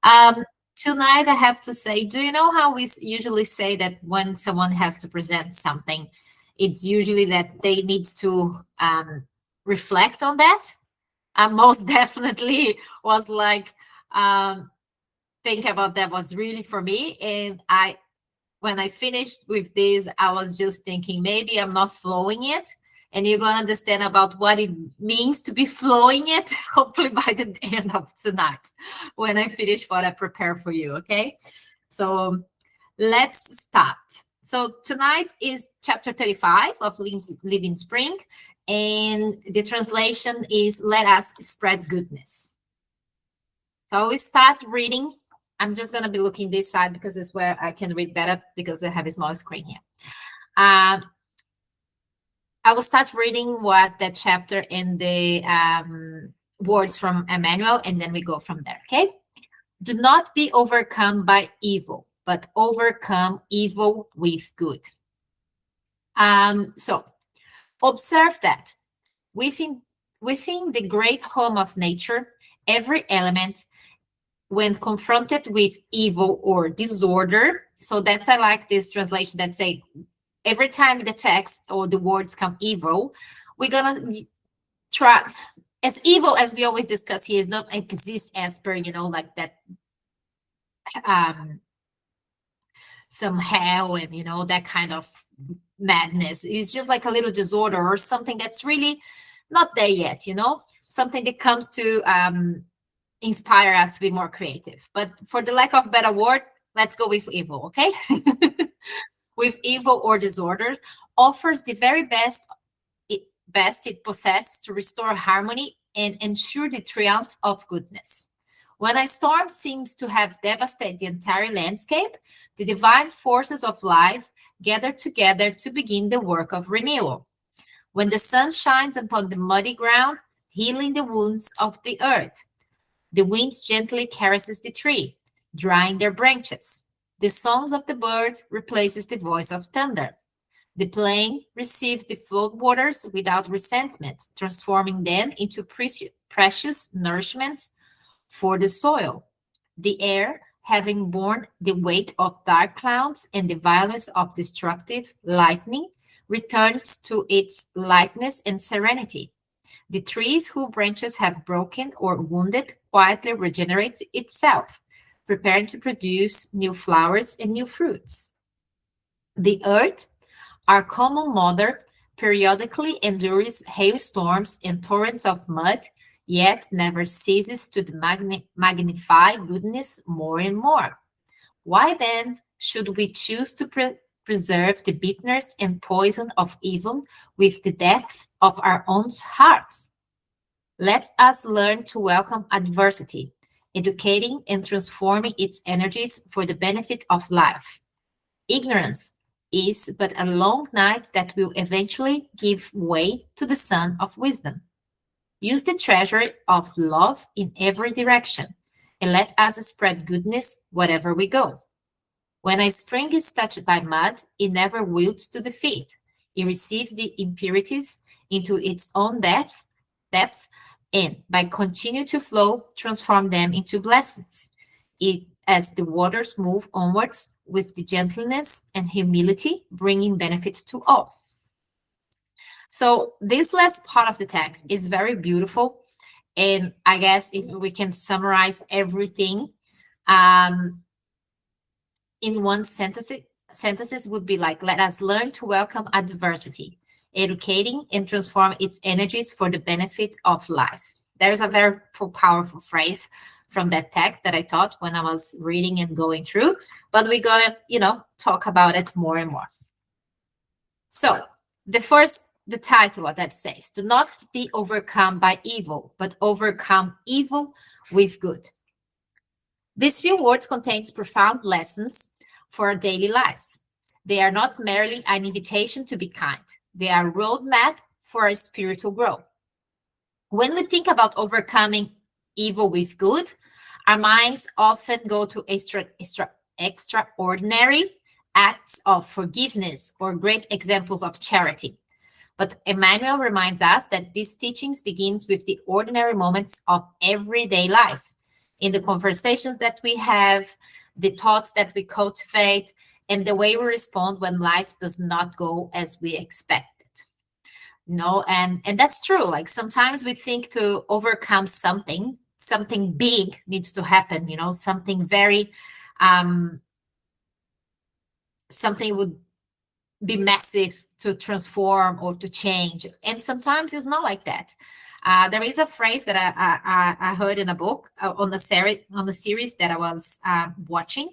Um, Tonight, I have to say, do you know how we usually say that when someone has to present something, it's usually that they need to reflect on that? Most definitely was like, um, think about that was really for me. And when I finished with this, I was just thinking maybe I'm not flowing it. And you're going to understand about what it means to be flowing it, hopefully by the end of tonight, when I finish what I prepare for you. Okay. So let's start. So tonight is chapter 35 of Living Spring. And the translation is Let Us Spread Goodness. So we start reading. I'm just going to be looking this side because it's where I can read better because I have a small screen here. I will start reading what that chapter in the words from Emmanuel, and then we go from there, okay? Do not be overcome by evil, but overcome evil with good. So observe that within the great home of nature, every element, when confronted with evil or disorder, so that's I like this translation that say every time the text or the words come evil, we're gonna try as evil as we always discuss here is not exist as per like that some hell and that kind of madness. It's just like a little disorder or something that's really not there yet, something that comes to inspire us to be more creative. But for the lack of a better word, let's go with evil, okay? With evil or disorder, offers the very best it possesses to restore harmony and ensure the triumph of goodness. When a storm seems to have devastated the entire landscape, the divine forces of life gather together to begin the work of renewal. When the sun shines upon the muddy ground, healing the wounds of the earth, the wind gently caresses the tree, drying their branches. The songs of the bird replaces the voice of thunder. The plain receives the flood waters without resentment, transforming them into precious nourishment for the soil. The air, having borne the weight of dark clouds and the violence of destructive lightning, returns to its lightness and serenity. The trees whose branches have broken or wounded quietly regenerates itself, preparing to produce new flowers and new fruits. The earth, our common mother, periodically endures hailstorms and torrents of mud, yet never ceases to magnify goodness more and more. Why then should we choose to preserve the bitterness and poison of evil with the depth of our own hearts? Let us learn to welcome adversity, educating and transforming its energies for the benefit of life. Ignorance is but a long night that will eventually give way to the sun of wisdom. Use the treasure of love in every direction, and let us spread goodness wherever we go. When a spring is touched by mud, it never wilts to defeat. It receives the impurities into its own depths, and by continue to flow, transform them into blessings. As the waters move onwards with the gentleness and humility, bringing benefits to all. So this last part of the text is very beautiful. And I guess if we can summarize everything in one sentences would be like, let us learn to welcome adversity, educating and transform its energies for the benefit of life. There is a very powerful phrase from that text that I taught when I was reading and going through, but we're gonna, talk about it more and more. So the title of that says, do not be overcome by evil, but overcome evil with good. These few words contains profound lessons for our daily lives. They are not merely an invitation to be kind. They are a roadmap for our spiritual growth. When we think about overcoming evil with good, our minds often go to extraordinary acts of forgiveness or great examples of charity. But Emmanuel reminds us that these teachings begins with the ordinary moments of everyday life. in the conversations that we have, the thoughts that we cultivate, and the way we respond when life does not go as we expected. And that's true. Like sometimes we think to overcome something, something big needs to happen, something very um something would be massive to transform or to change. And sometimes it's not like that. There is a phrase that I heard in a book, on the series that I was watching.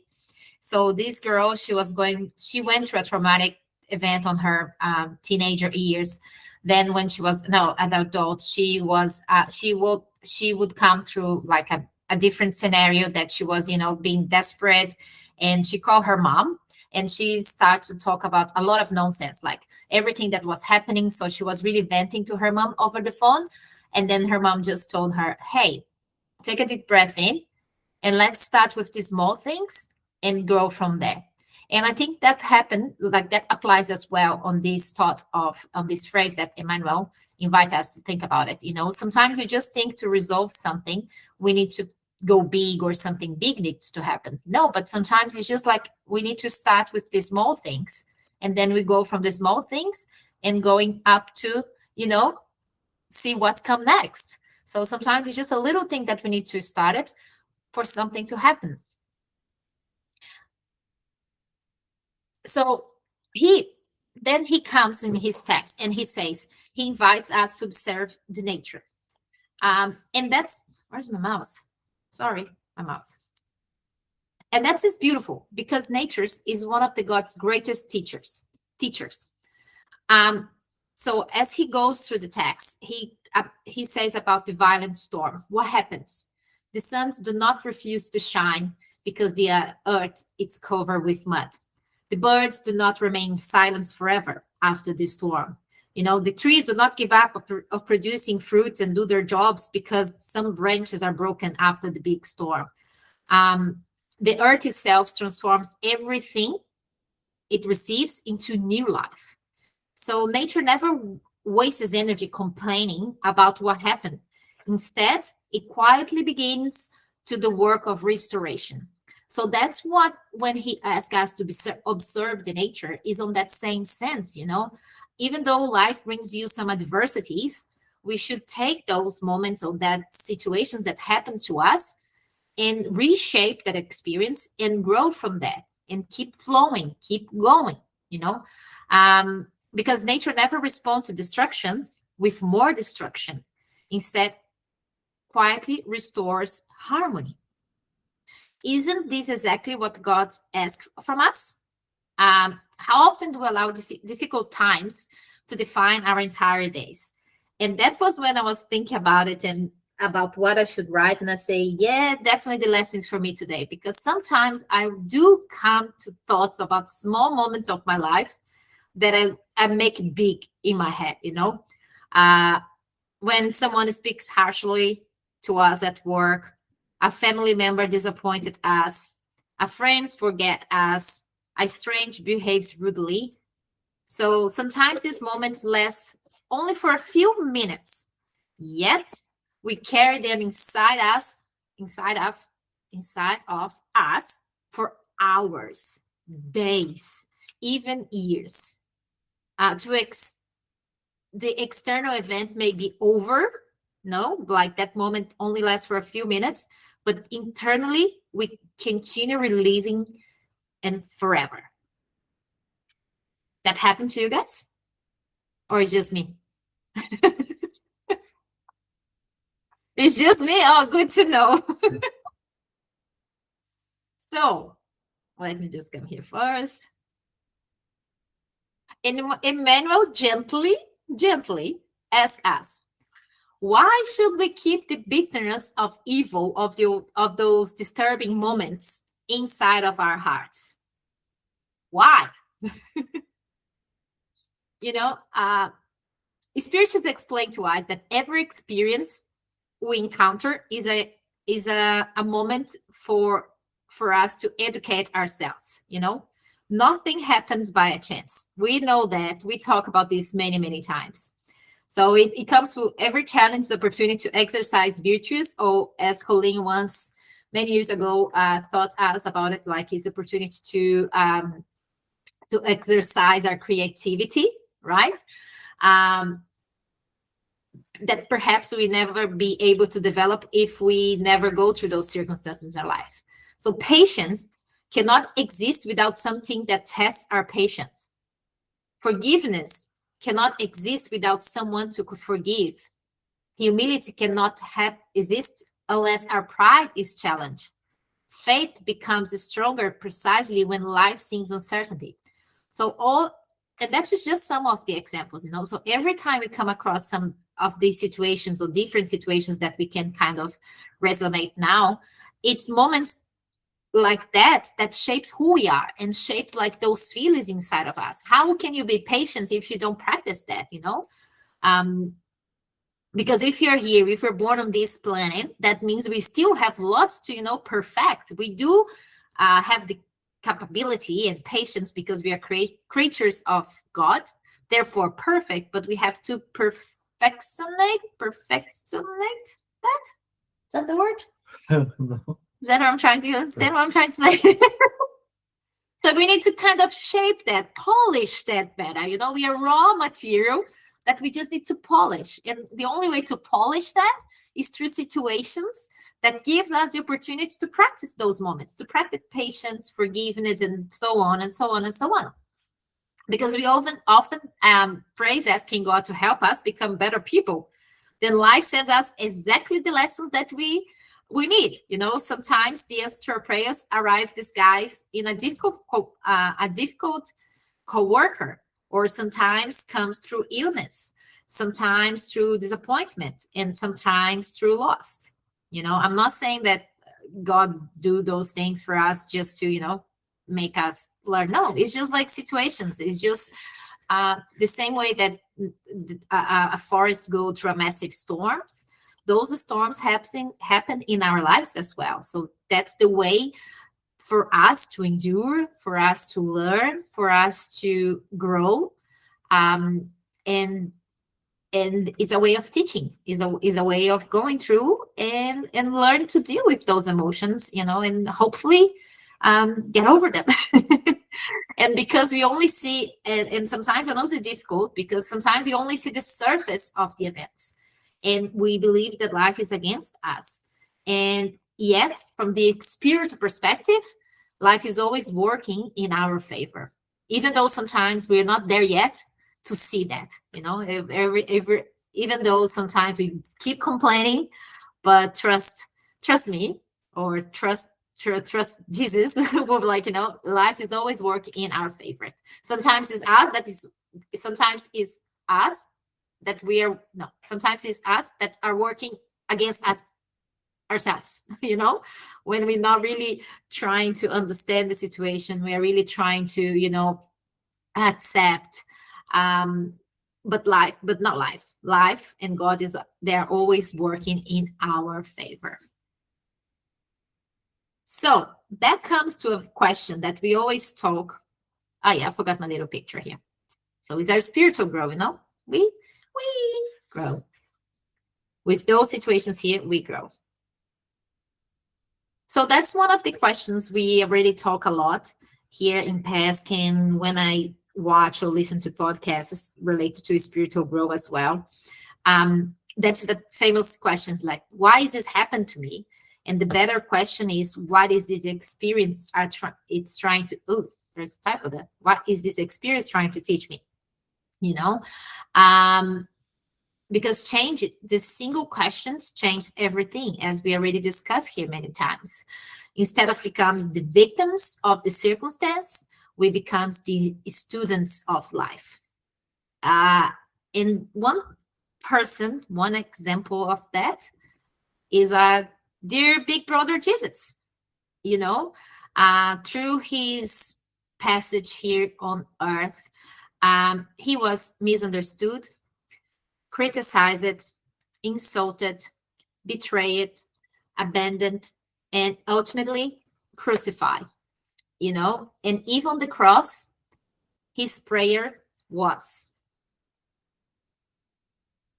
So this girl, she went through a traumatic event on her teenager years. Then when she was no an adult, she would come through like a different scenario that she was, being desperate, and she called her mom, and she started to talk about a lot of nonsense, like everything that was happening. So she was really venting to her mom over the phone. And then her mom just told her, hey, take a deep breath in, and let's start with the small things and grow from there. And I think that happened, like that applies as well on this on this phrase that Emmanuel invite us to think about it. Sometimes we just think to resolve something, we need to go big, or something big needs to happen. No, but sometimes it's just like we need to start with the small things, and then we go from the small things and going up to, see what come next. So sometimes it's just a little thing that we need to start it for something to happen. So he comes in his text and he says, he invites us to observe the nature. And that's, where's my mouse? Sorry, my mouse. And that is beautiful, because nature is one of the God's greatest teachers. So as he goes through the text, he says about the violent storm. What happens? The suns do not refuse to shine because the earth is covered with mud. The birds do not remain silent forever after the storm. The trees do not give up of producing fruits and do their jobs because some branches are broken after the big storm. The earth itself transforms everything it receives into new life. So nature never wastes energy complaining about what happened. Instead, it quietly begins to the work of restoration. So that's what, when he asks us to observe the nature, is on that same sense. Even though life brings you some adversities, we should take those moments or that situations that happen to us and reshape that experience and grow from that and keep flowing, keep going, because nature never responds to destructions with more destruction. Instead, quietly restores harmony. Isn't this exactly what God asks from us? How often do we allow difficult times to define our entire days? And that was when I was thinking about it and about what I should write. And I say, yeah, definitely the lessons for me today, because sometimes I do come to thoughts about small moments of my life that I make it big in my head, when someone speaks harshly to us at work, a family member disappointed us, a friend forget us, a stranger behaves rudely. So sometimes these moments last only for a few minutes, yet we carry them inside of us for hours, days, even years. The external event may be over, no, like that moment only lasts for a few minutes, but internally we continue reliving and forever. That happened to you guys? Or it's just me? It's just me? Oh, good to know. So let me just come here first. Emmanuel gently ask us, why should we keep the bitterness of evil of those disturbing moments inside of our hearts? Why? Spirituals explain to us that every experience we encounter is a moment for us to educate ourselves. Nothing happens by a chance. We know that. We talk about this many times. So it comes with every challenge, the opportunity to exercise virtues, or as Colleen once many years ago taught us about it, like his opportunity to exercise our creativity, right? Um, that perhaps we never be able to develop if we never go through those circumstances in our life. So patience cannot exist without something that tests our patience. Forgiveness cannot exist without someone to forgive. Humility cannot exist unless our pride is challenged. Faith becomes stronger precisely when life seems uncertainty. So and that's just some of the examples, So every time we come across some of these situations or different situations that we can kind of resonate now, it's moments like that shapes who we are and shapes like those feelings inside of us. How can you be patient if you don't practice that, Um, because if you're here, if you're born on this planet, that means we still have lots to, perfect. We do have the capability and patience because we are creatures of God, therefore perfect, but we have to perfectionate that? Is that the word? No. Is that what I'm trying to understand what I'm trying to say? So we need to kind of shape that, polish that better. We are raw material that we just need to polish. And the only way to polish that is through situations that gives us the opportunity to practice those moments, to practice patience, forgiveness, and so on and so on and so on. Because we often praise asking God to help us become better people. Then life sends us exactly the lessons that we need. Sometimes the answer to our prayers arrive disguised in a difficult co-worker, or sometimes comes through illness, sometimes through disappointment, and sometimes through loss. I'm not saying that God do those things for us just to, make us learn. No, it's just like situations. It's just the same way that a forest go through a massive storms. Those storms happen in our lives as well. So that's the way for us to endure, for us to learn, for us to grow, and it's a way of teaching, is a way of going through and learn to deal with those emotions, and hopefully get over them. And because we only see, and sometimes I know it's difficult because sometimes you only see the surface of the events, and we believe that life is against us. And yet, from the spiritual perspective, life is always working in our favor, even though sometimes we're not there yet to see that. Even though sometimes we keep complaining, but trust me, or trust Jesus. We're like, life is always working in our favor. Sometimes it's us that is, sometimes it's us that we are, no, sometimes it's us that are working against us ourselves, when we're not really trying to understand the situation, we are really trying to, accept, but not life and God is, they're always working in our favor. So that comes to a question that we always talk. Oh yeah, I forgot my little picture here. So it's our spiritual growth, we grow with those situations here. We grow. So that's one of the questions we already talk a lot here in Paskin when I watch or listen to podcasts related to spiritual growth as well. That's the famous questions like, why is this happen to me? And the better question is, what is this experience it's trying to, oh, there's a typo there. What is this experience trying to teach me? Because the single questions change everything, as we already discussed here many times. Instead of becoming the victims of the circumstance, we become the students of life. And one example of that is our dear big brother Jesus. Through his passage here on earth, he was misunderstood, criticized, insulted, betrayed, abandoned, and ultimately crucified. And even on the cross, his prayer was,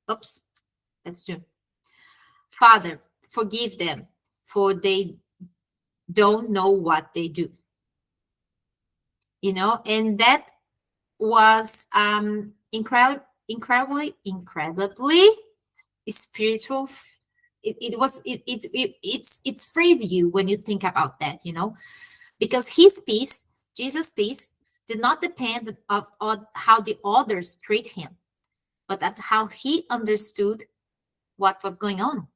that's true. Father, forgive them, for they don't know what they do, and that was incredibly spiritual. It's freed you when you think about that, because his peace, Jesus' peace, did not depend on how the others treat him, but at how he understood what was going on,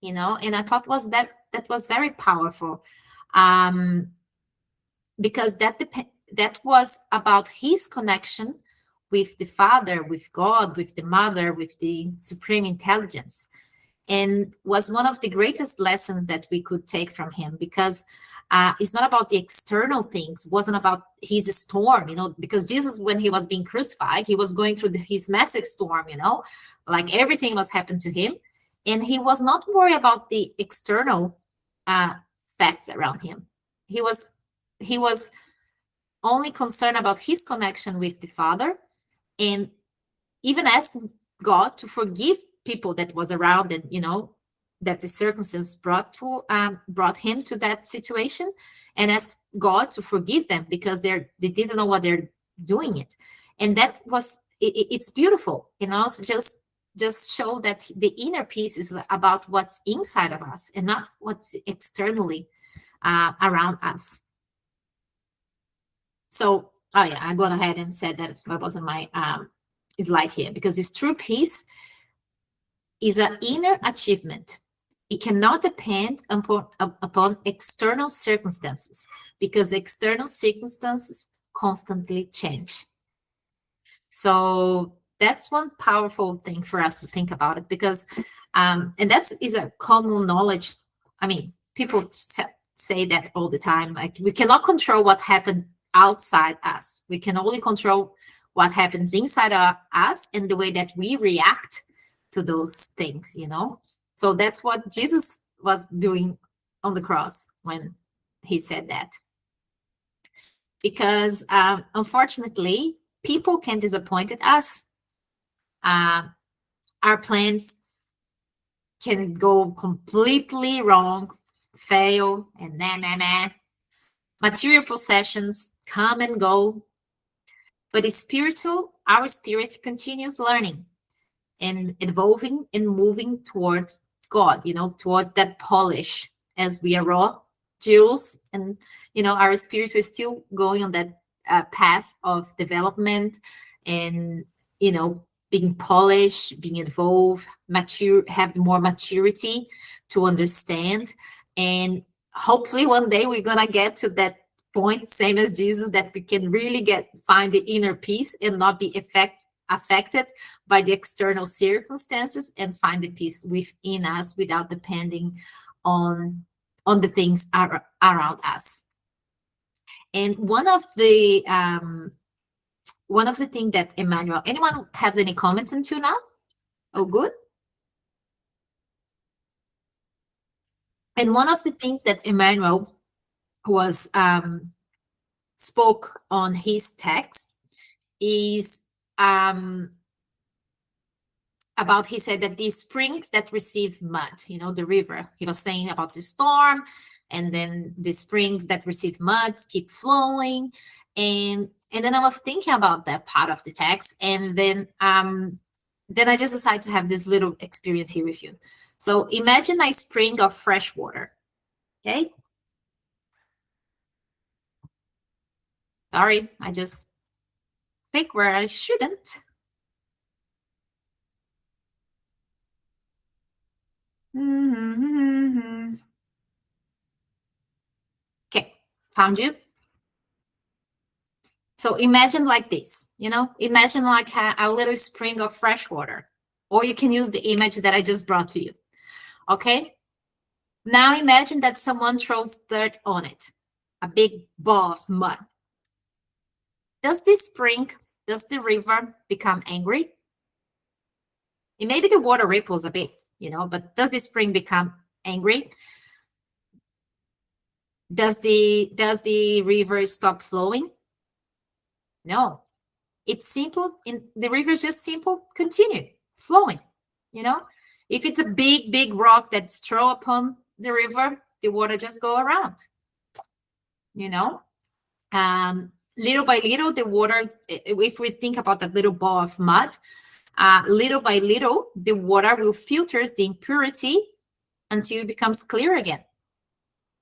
and I thought that was very powerful, um because that was about his connection with the Father, with God, with the Mother, with the supreme intelligence, and was one of the greatest lessons that we could take from him, because it's not about the external things, wasn't about his storm, because Jesus, when he was being crucified, he was going through his massive storm, like everything was happening to him, and he was not worried about the external uh, facts around him. He was only concerned about his connection with the Father, and even asking God to forgive people that was around, and that the circumstances brought him to that situation, and ask God to forgive them because they didn't know what they're doing it, and that was it's beautiful, so just show that the inner peace is about what's inside of us and not what's externally around us. So, oh yeah, I went ahead and said that was on my slide here, because this true peace is an inner achievement. It cannot depend upon external circumstances, because external circumstances constantly change. So that's one powerful thing for us to think about it, because and that is a common knowledge. I mean, people say that all the time, like we cannot control what happened outside us. We can only control what happens inside us and the way that we react to those things, So that's what Jesus was doing on the cross when he said that. Because unfortunately, people can disappoint us. Our plans can go completely wrong, fail, and nah. Material possessions come and go, but our spirit continues learning and evolving and moving towards God, toward that polish, as we are raw jewels, and our spirit is still going on that path of development, and being polished, being evolved, mature, have more maturity to understand, and hopefully one day we're gonna get to that point, same as Jesus, that we can really find the inner peace and not be affected by the external circumstances, and find the peace within us without depending on the things around us. And one of the thing that Emmanuel, anyone has any comments until now? Oh, good. And one of the things that Emmanuel was spoke on his text is about, he said that these springs that receive mud, the river, he was saying about the storm, and then the springs that receive mud keep flowing, and then I was thinking about that part of the text, and then I just decided to have this little experience here with you. So imagine a spring of fresh water. Okay. Sorry, I just click where I shouldn't. Okay, found you. So imagine like this, imagine like a little spring of fresh water, or you can use the image that I just brought to you. Okay. Now imagine that someone throws dirt on it, a big ball of mud. Does the river become angry? And maybe the water ripples a bit, but does the spring become angry? Does the river stop flowing? No. It's simple. The river is just simple, continue flowing. If it's a big rock that's thrown upon the river, the water just go around, you know. Little by little, the water, if we think about that little ball of mud, little by little, the water will filter the impurity until it becomes clear again.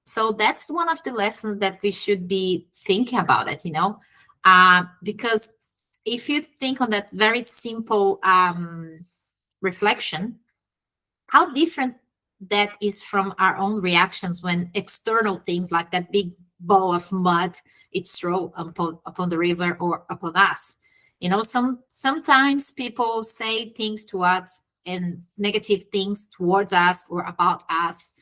So that's one of the lessons that we should be thinking about it, you know, because if you think on that very simple reflection, how different that is from our own reactions when external things like that big ball of mud it's thrown upon the river or upon us. You know, sometimes people say things to us and negative things towards us or about us,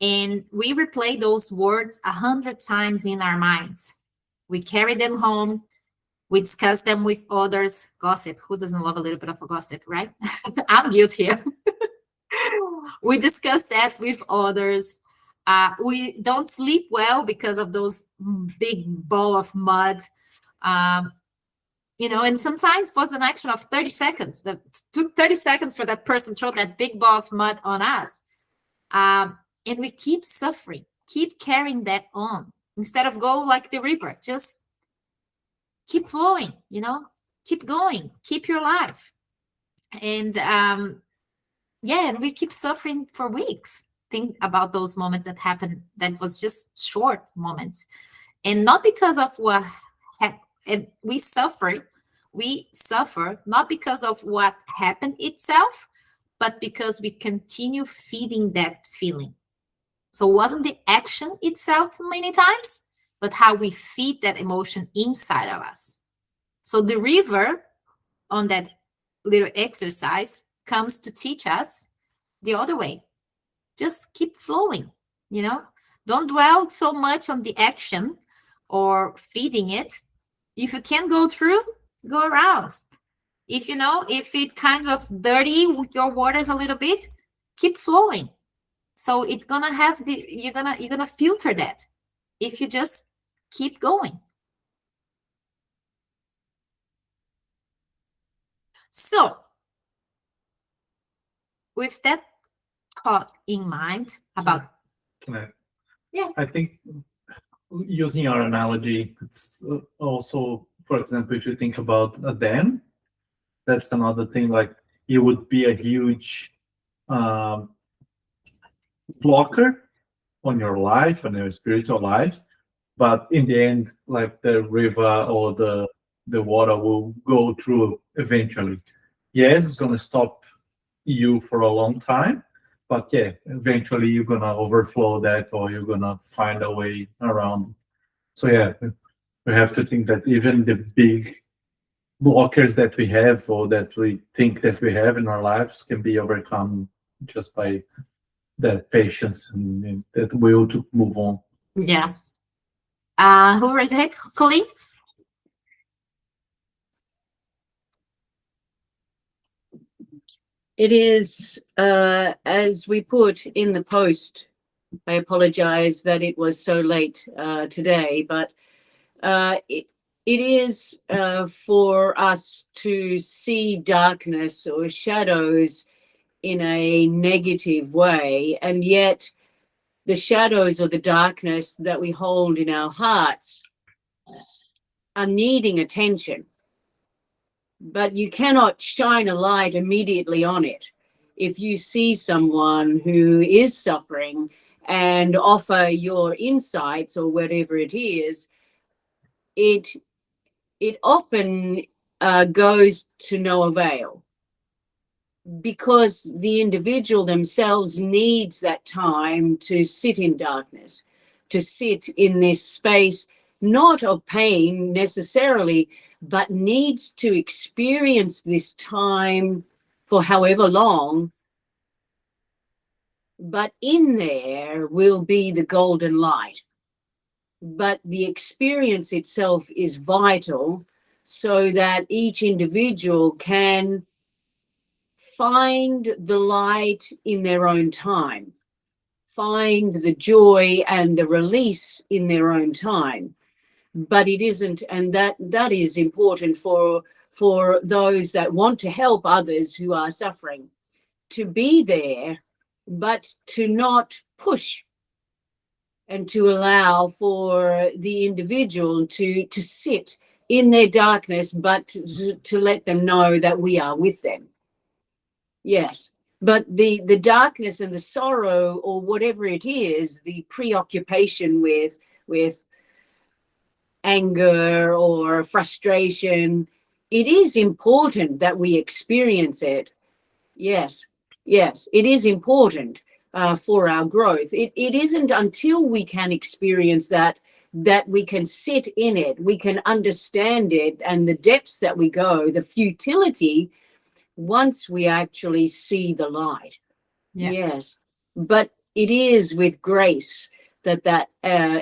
and we replay those words 100 times in our minds. We carry them home. We discuss them with others. Gossip. Who doesn't love a little bit of a gossip, right? I'm guilty. We discuss that with others. We don't sleep well because of those big ball of mud. You know, and sometimes it was an action of 30 seconds. That took 30 seconds for that person to throw that big ball of mud on us. And we keep suffering, keep carrying that on. Instead of go like the river, just keep flowing, you know, keep going, keep your life. And yeah, and we keep suffering for weeks. Think about those moments that happened that was just short moments. And not because of what and we suffer not because of what happened itself, but because we continue feeding that feeling. So it wasn't the action itself many times, but how we feed that emotion inside of us. So the river on that little exercise comes to teach us the other way. Just keep flowing, you know, don't dwell so much on the action or feeding it. If you can go through, go around. If you know, if it kind of dirty your waters a little bit, keep flowing. So it's gonna have you're gonna filter that if you just keep going. So with that thought in mind about Yeah, I think using our analogy, it's also, for example, if you think about a dam, that's another thing. Like it would be a huge blocker on your life and your spiritual life, but in the end, like the river or the water will go through eventually. Yes, it's gonna stop you for a long time, but yeah, eventually you're gonna overflow that or you're gonna find a way around. So yeah, we have to think that even the big blockers that we have or that we think that we have in our lives can be overcome just by that patience and that will to move on. yeah. Who raised their hand? Colleen? It is, as we put in the post, I apologize that it was so late today, but it is for us to see darkness or shadows in a negative way, and yet the shadows or the darkness that we hold in our hearts are needing attention. But you cannot shine a light immediately on it. If you see someone who is suffering and offer your insights or whatever it is, it often goes to no avail, because the individual themselves needs that time to sit in darkness, to sit in this space, not of pain necessarily, but needs to experience this time for however long. But in there will be the golden light. But the experience itself is vital so that each individual can find the light in their own time, find the joy and the release in their own time. But it isn't, and that is important for those that want to help others who are suffering, to be there, but to not push and to allow for the individual to sit in their darkness, but to let them know that we are with them. Yes. But the darkness and the sorrow, or whatever it is, the preoccupation with anger or frustration, it is important that we experience it. Yes, yes, it is important for our growth. It isn't until we can experience that we can sit in it, we can understand it, and the depths that we go, the futility, once we actually see the light. Yeah. Yes, but it is with grace that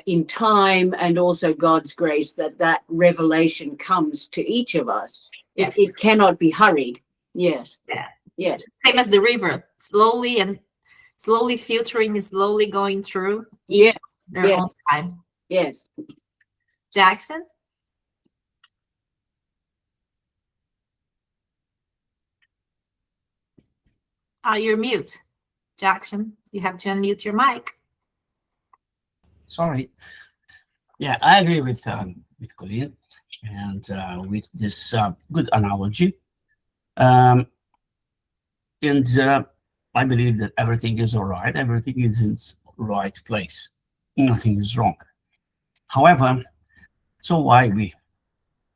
in time, and also God's grace, that revelation comes to each of us. Yeah. It cannot be hurried. Yes. Yeah. Yes. Same as the river, slowly filtering, slowly going through each their own time. Yes. Jackson? You're mute. Jackson, you have to unmute your mic. Sorry. Yeah, I agree with Colleen and with this good analogy. And I believe that everything is all right. Everything is in its right place. Nothing is wrong. However, so why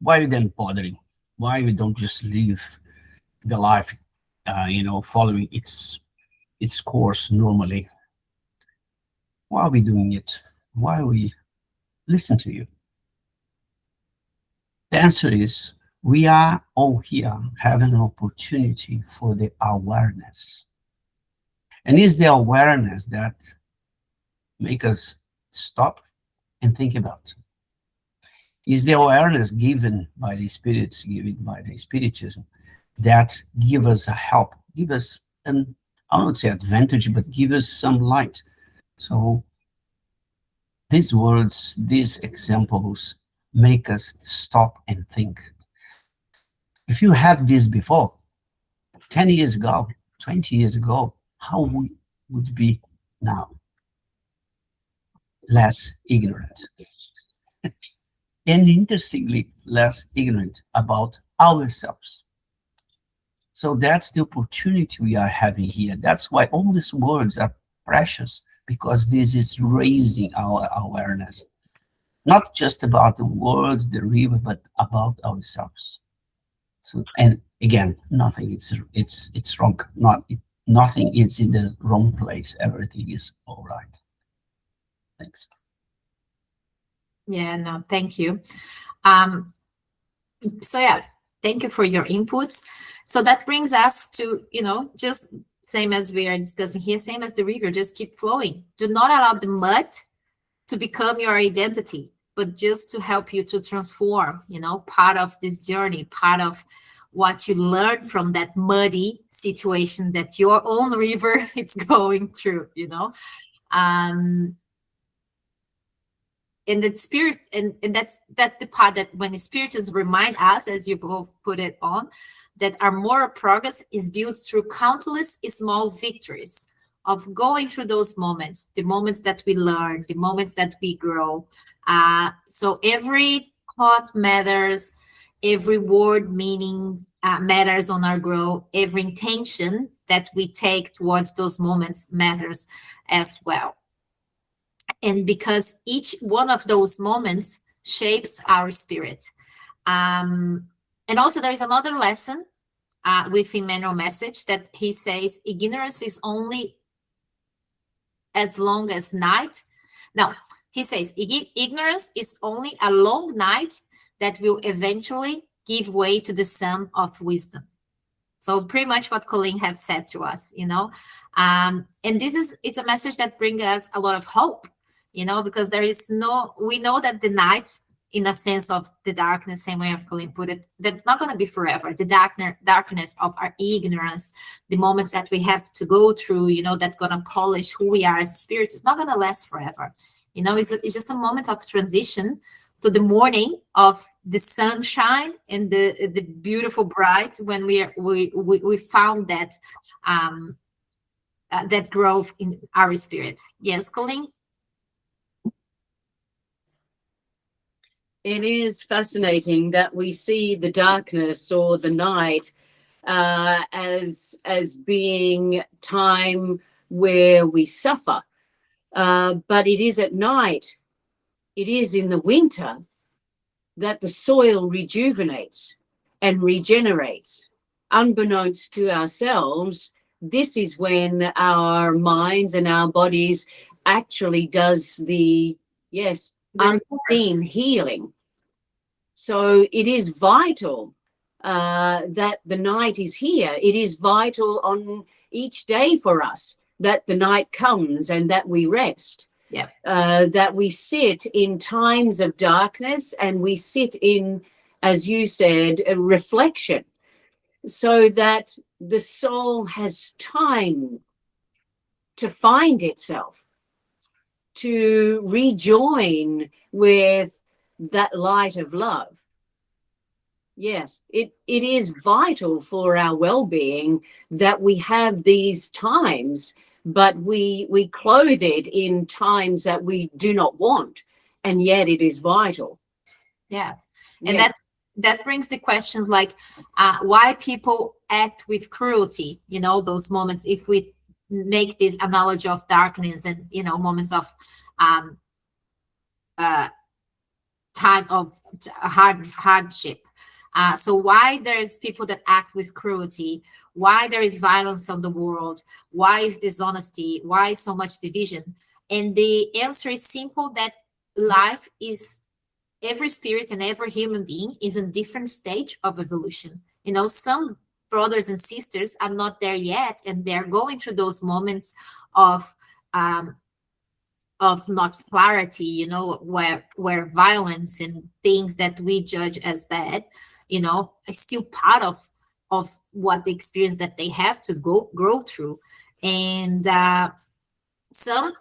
then bothering? Why we don't just live the life, following its course normally? Why are we doing it? Why we listen to you? The answer is we are all here having an opportunity for the awareness. And it's the awareness that make us stop and think about. Is the awareness given by the spirits, given by the spiritism, that give us a help, give us an, I won't say advantage, but give us some light. So these words, these examples make us stop and think. If you had this before, 10 years ago, 20 years ago, how we would be now? Less ignorant. And interestingly, less ignorant about ourselves. So that's the opportunity we are having here. That's why all these words are precious, because this is raising our awareness, not just about the words, the river, but about ourselves. So, and again, nothing it's wrong. Nothing is in the wrong place. Everything is all right. Thanks. Yeah, no, thank you. So yeah, thank you for your inputs. So that brings us to, just same as we are discussing here, same as the river, just keep flowing. Do not allow the mud to become your identity, but just to help you to transform, part of this journey, part of what you learn from that muddy situation that your own river is going through, and the spirit, and that's the part that when the spirits remind us, as you both put it on, that our moral progress is built through countless small victories of going through those moments, the moments that we learn, the moments that we grow. So every thought matters, every word meaning matters on our growth, every intention that we take towards those moments matters as well. And because each one of those moments shapes our spirit. And also there is another lesson with Emmanuel message that he says, ignorance is only as long as night. No, he says, ignorance is only a long night that will eventually give way to the sun of wisdom. So pretty much what Colleen has said to us, and it's a message that brings us a lot of hope, because we know that the nights, in a sense of the darkness, same way of Colleen put it, that's not going to be forever. The darkness of our ignorance, the moments that we have to go through, that's going to polish who we are as a spirit, it's not going to last forever. It's just a moment of transition to the morning of the sunshine and the beautiful bright when we found that that growth in our spirit. Yes, Colleen? It is fascinating that we see the darkness or the night as being time where we suffer. But it is at night, it is in the winter that the soil rejuvenates and regenerates. Unbeknownst to ourselves, this is when our minds and our bodies actually does the, yes, unseen healing. So it is vital that the night is here. It is vital on each day for us that the night comes and that we rest. Yeah. That we sit in times of darkness and we sit in, as you said, a reflection, so that the soul has time to find itself, to rejoin with that light of love. Yes, it is vital for our well-being that we have these times, but we clothe it in times that we do not want, and yet it is vital. Yeah. And Yeah. that brings the questions like why people act with cruelty, those moments, if we make this analogy of darkness and, moments of time of hardship. So why there's people that act with cruelty, why there is violence on the world, why is dishonesty, why so much division? And the answer is simple, that life is, every spirit and every human being is in different stage of evolution. Some brothers and sisters are not there yet, and they're going through those moments of not clarity, where violence and things that we judge as bad, is still part of what the experience that they have to grow through. And some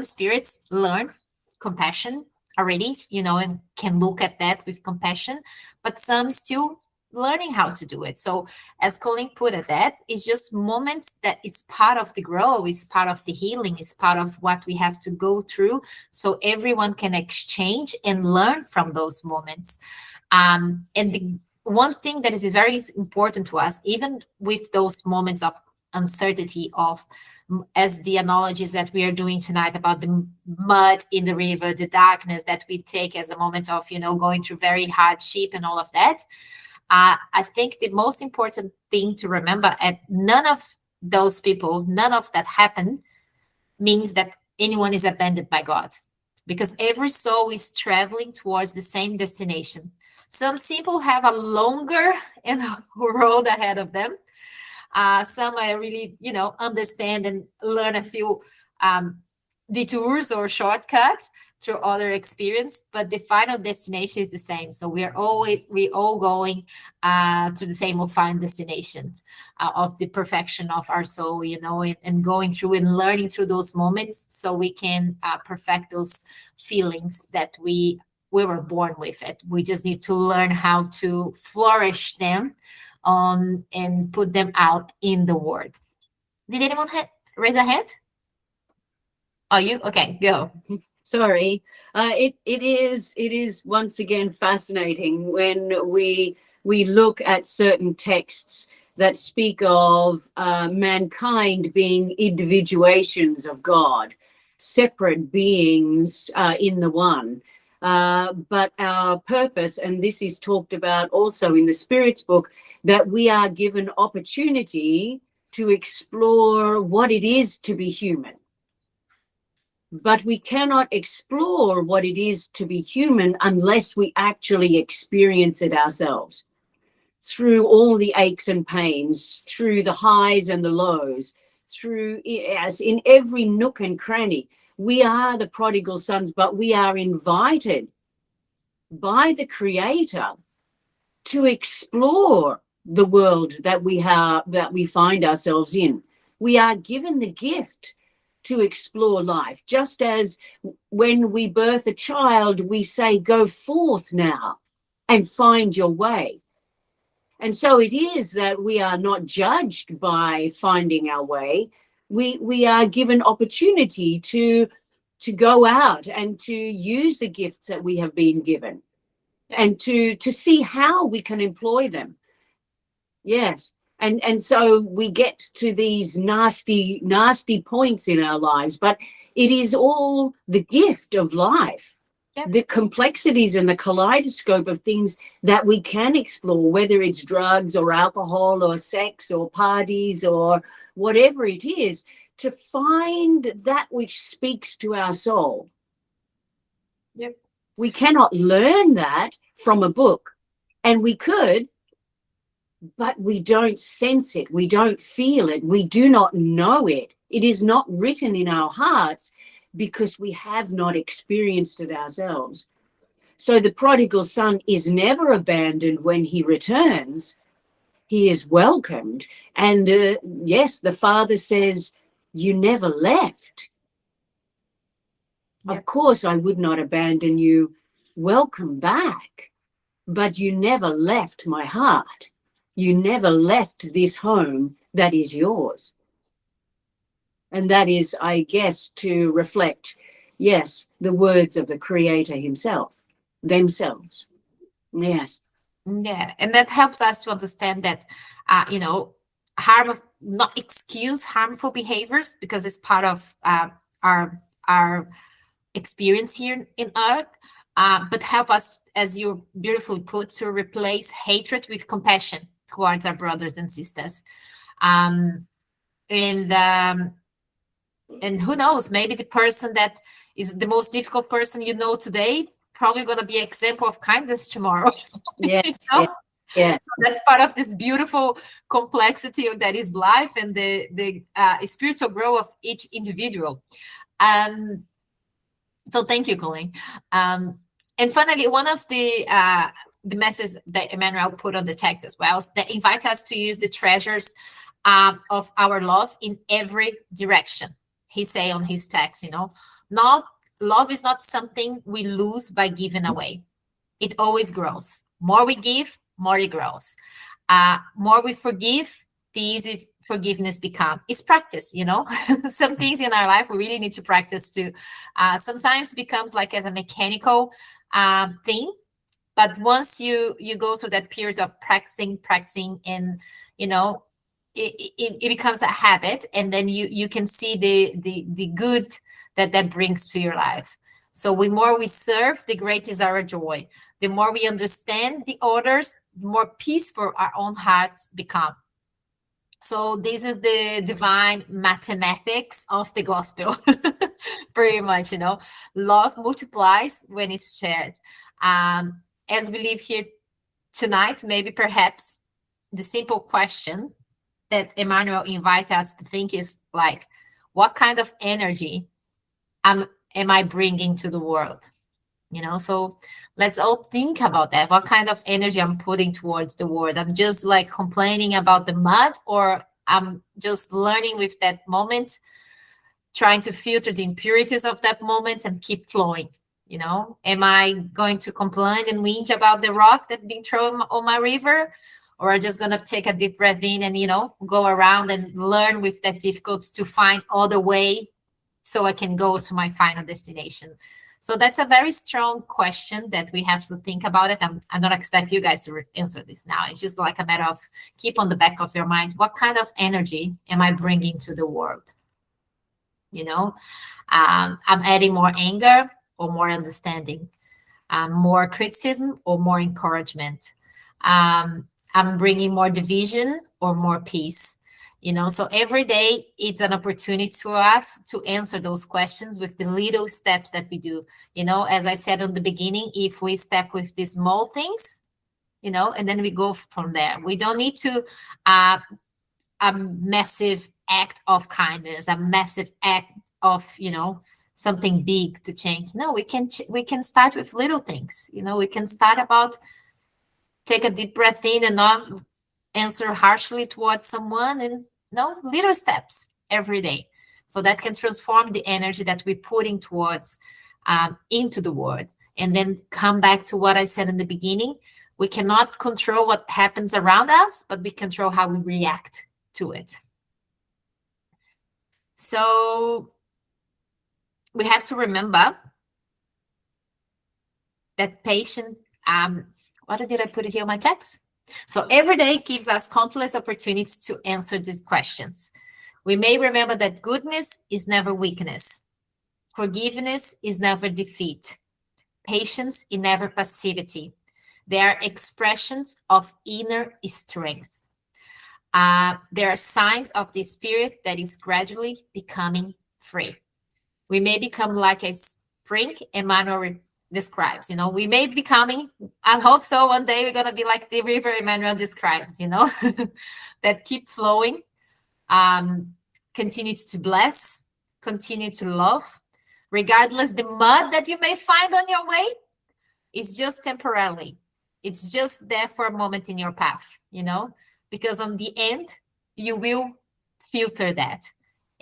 spirits learn compassion already, and can look at that with compassion, but some still learning how to do it. So as Colleen put it, that is just moments that is part of the growth, is part of the healing, is part of what we have to go through, so everyone can exchange and learn from those moments. And the one thing that is very important to us, even with those moments of uncertainty, of as the analogies that we are doing tonight about the mud in the river, the darkness that we take as a moment of, going through very hardship and all of that. I think the most important thing to remember, at none of those people, none of that happened means that anyone is abandoned by God, because every soul is traveling towards the same destination. Some people have a longer road ahead of them. Some I really, understand and learn a few detours or shortcuts through other experience, but the final destination is the same. So we all going to the same or final destination of the perfection of our soul, and going through and learning through those moments, so we can perfect those feelings that we were born with it. We just need to learn how to flourish them and put them out in the world. Did anyone raise a hand? Oh, you? Okay, go. Sorry. It is once again fascinating when we look at certain texts that speak of mankind being individuations of God, separate beings in the one. But our purpose, and this is talked about also in the Spirit's book, that we are given opportunity to explore what it is to be human. But we cannot explore what it is to be human unless we actually experience it ourselves, through all the aches and pains, through the highs and the lows, through, as in every nook and cranny. We are the prodigal sons, but we are invited by the Creator to explore the world that we find ourselves in. We are given the gift to explore life, just as when we birth a child, we say, go forth now and find your way. And so it is that we are not judged by finding our way. We are given opportunity to to go out and to use the gifts that we have been given, and to see how we can employ them. Yes. And so we get to these nasty points in our lives, but it is all the gift of life. Yep. The complexities and the kaleidoscope of things that we can explore, whether it's drugs or alcohol or sex or parties or whatever it is, to find that which speaks to our soul. Yep. We cannot learn that from a book, and we could, but we don't sense it. We don't feel it. We do not know it. It is not written in our hearts because we have not experienced it ourselves. So the prodigal son is never abandoned when he returns. He is welcomed. And yes, the father says, you never left. Yeah. Of course, I would not abandon you. Welcome back. But you never left my heart. You never left this home that is yours. And that is, I guess, to reflect, yes, the words of the Creator himself, themselves. Yes. Yeah, and that helps us to understand that, not excuse harmful behaviors, because it's part of our experience here in Earth, but help us, as you beautifully put, to replace hatred with compassion towards our brothers and sisters. And who knows, maybe the person that is the most difficult person you know today, probably going to be an example of kindness tomorrow. Yes. You know? Yes. So that's part of this beautiful complexity that is life and the spiritual growth of each individual. So thank you, Colleen. And finally, one of the messages that Emmanuel put on the text as well, that invite us to use the treasures of our love in every direction. He say on his text, love is not something we lose by giving away. It always grows. More we give, more it grows. More we forgive, the easier forgiveness become. It's practice, Some things in our life we really need to practice too. Sometimes it becomes like as a mechanical thing, but once you go through that period of practicing, and it becomes a habit, and then you can see the good that brings to your life. So the more we serve, the greater is our joy. The more we understand the others, the more peaceful our own hearts become. So this is the divine mathematics of the gospel, pretty much, Love multiplies when it's shared. As we live here tonight, maybe perhaps the simple question that Emmanuel invites us to think is like, what kind of energy am I bringing to the world? So let's all think about that. What kind of energy I'm putting towards the world? I'm just like complaining about the mud, or I'm just learning with that moment, trying to filter the impurities of that moment and keep flowing. Am I going to complain and whinge about the rock that's being thrown on my river? Or just going to take a deep breath in and, go around and learn with that difficulty to find other way so I can go to my final destination? So that's a very strong question that we have to think about it. I don't expect you guys to answer this now. It's just like a matter of keep on the back of your mind, what kind of energy am I bringing to the world? I'm adding more anger or more understanding, more criticism or more encouragement. I'm bringing more division or more peace. So every day it's an opportunity for us to answer those questions with the little steps that we do. As I said on the beginning, if we step with these small things, and then we go from there. We don't need to a massive act of kindness, a massive act of, something big to change. No, we can start with little things. We can start about take a deep breath in and not answer harshly towards someone, and little steps every day. So that can transform the energy that we're putting towards into the world. And then come back to what I said in the beginning. We cannot control what happens around us, but we control how we react to it. So we have to remember that patient, what did I put it here on my text? So every day gives us countless opportunities to answer these questions. We may remember that goodness is never weakness. Forgiveness is never defeat. Patience is never passivity. They are expressions of inner strength. They are signs of the spirit that is gradually becoming free. We may become like a spring Emmanuel describes, we may be becoming, I hope so, one day we're going to be like the river Emmanuel describes, that keep flowing, continues to bless, continue to love, regardless the mud that you may find on your way, it's just temporarily. It's just there for a moment in your path, because on the end, you will filter that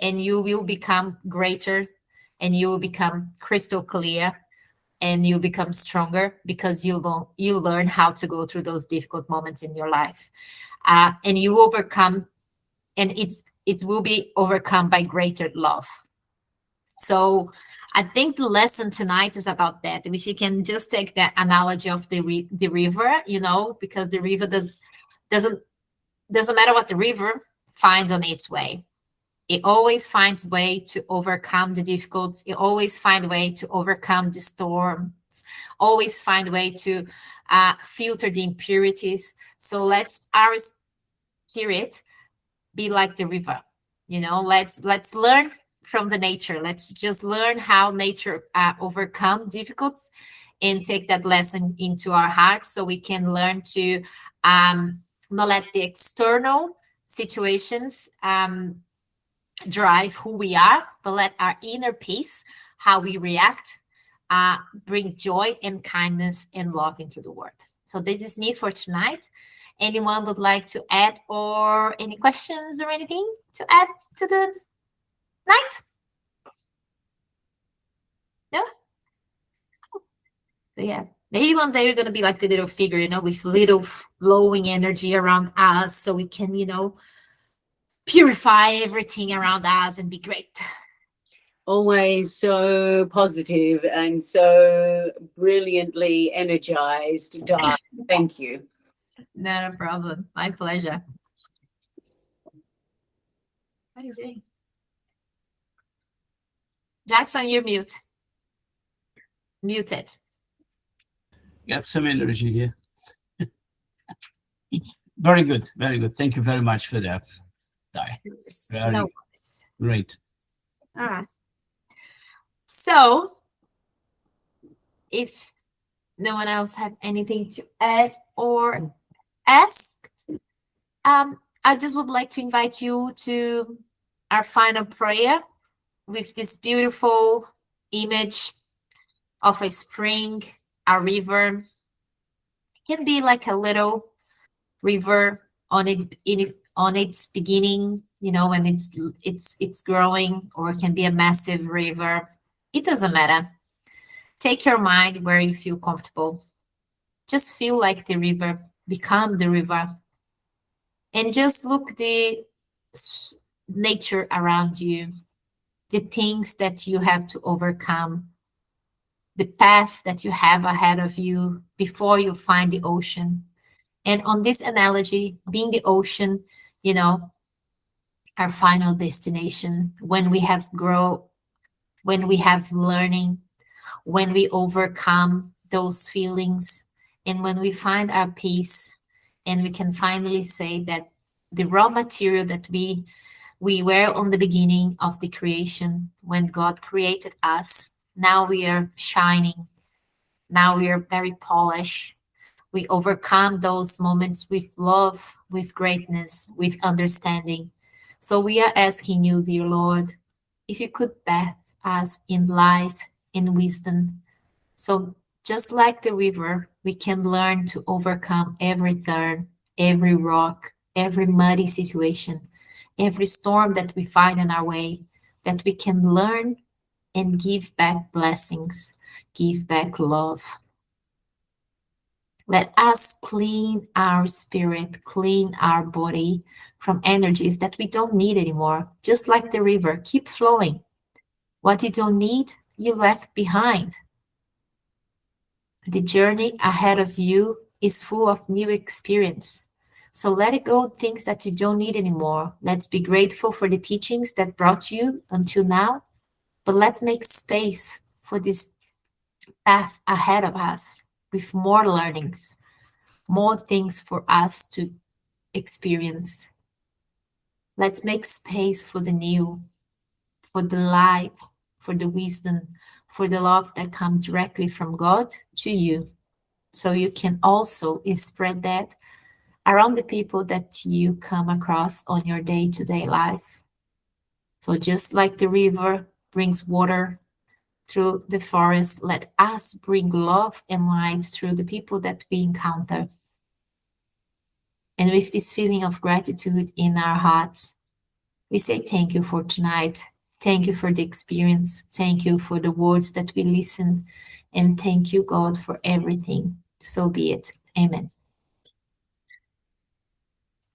and you will become greater and you will become crystal clear and you become stronger because you learn how to go through those difficult moments in your life. And you overcome, and it will be overcome by greater love. So I think the lesson tonight is about that. If you can just take that analogy of the river, because the river doesn't matter what the river finds on its way. It always finds way to overcome the difficulties. It always finds way to overcome the storms. Always find way to filter the impurities. So let's our spirit be like the river. Let's learn from the nature. Let's just learn how nature overcome difficulties and take that lesson into our hearts so we can learn to not let the external situations drive who we are, but let our inner peace, how we react, bring joy and kindness and love into the world. So this is me for tonight. Anyone would like to add or any questions or anything to add to the night? No? So yeah, maybe one day we're going to be like the little figure, with little flowing energy around us so we can, purify everything around us and be great. Always so positive and so brilliantly energized. Di, thank you. Not a problem. My pleasure. What are you doing? Jackson, you're mute. Muted. Got some energy here. Very good. Very good. Thank you very much for that, Di. Very No worries. great. All right. So, if no one else have anything to add or ask, I just would like to invite you to our final prayer with this beautiful image of a spring, a river. It can be like a little river on its beginning, when it's growing, or it can be a massive river. It doesn't matter. Take your mind where you feel comfortable. Just feel like the river, become the river, and just look the nature around you, the things that you have to overcome, the path that you have ahead of you before you find the ocean. And on this analogy, being the ocean, our final destination, when we have when we have learning, when we overcome those feelings, and when we find our peace, and we can finally say that the raw material that we were on the beginning of the creation, when God created us, now we are shining. Now we are very polished. We overcome those moments with love, with greatness, with understanding. So we are asking you, dear Lord, if you could bathe us in light and wisdom. So just like the river, we can learn to overcome every turn, every rock, every muddy situation, every storm that we find in our way, that we can learn and give back blessings, give back love. Let us clean our spirit, clean our body from energies that we don't need anymore. Just like the river, keep flowing. What you don't need, you left behind. The journey ahead of you is full of new experience. So let it go things that you don't need anymore. Let's be grateful for the teachings that brought you until now, but let's make space for this path ahead of us with more learnings, more things for us to experience. Let's make space for the new, for the light, for the wisdom, for the love that comes directly from God to you. So you can also spread that around the people that you come across on your day-to-day life. So just like the river brings water through the forest, let us bring love and light through the people that we encounter. And with this feeling of gratitude in our hearts, we say thank you for tonight. Thank you for the experience. Thank you for the words that we listened. And thank you, God, for everything. So be it. Amen.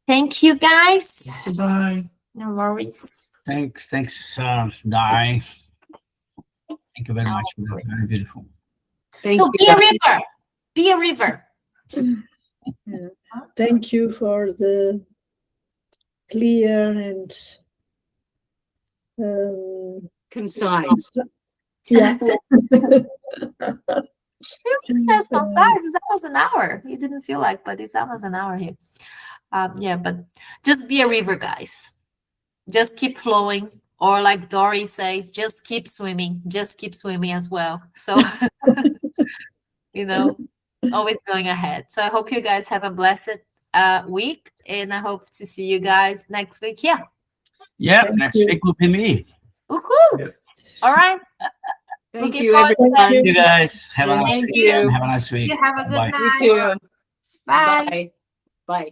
Thank you, guys. Goodbye. No worries. Thanks, Dai. Thank you very much for that. worries. Very beautiful. Thank So you. be a river. Be a river. Thank you for the clear and Concise. yeah. That's concise. It's almost an hour. You didn't feel like, but it's almost an hour here. Yeah, but just be a river, guys. Just keep flowing. Or like Dory says, just keep swimming. Just keep swimming as well. So, always going ahead. So I hope you guys have a blessed week. And I hope to see you guys next week. Yeah. Yeah, Thank next you. week will be me. Cool. Yes. All right. Thank Looking you, forward to everyone. Thank You guys have a nice Thank week. you. Have a nice week. You have a good Bye. night. You too. Bye. Bye. Bye.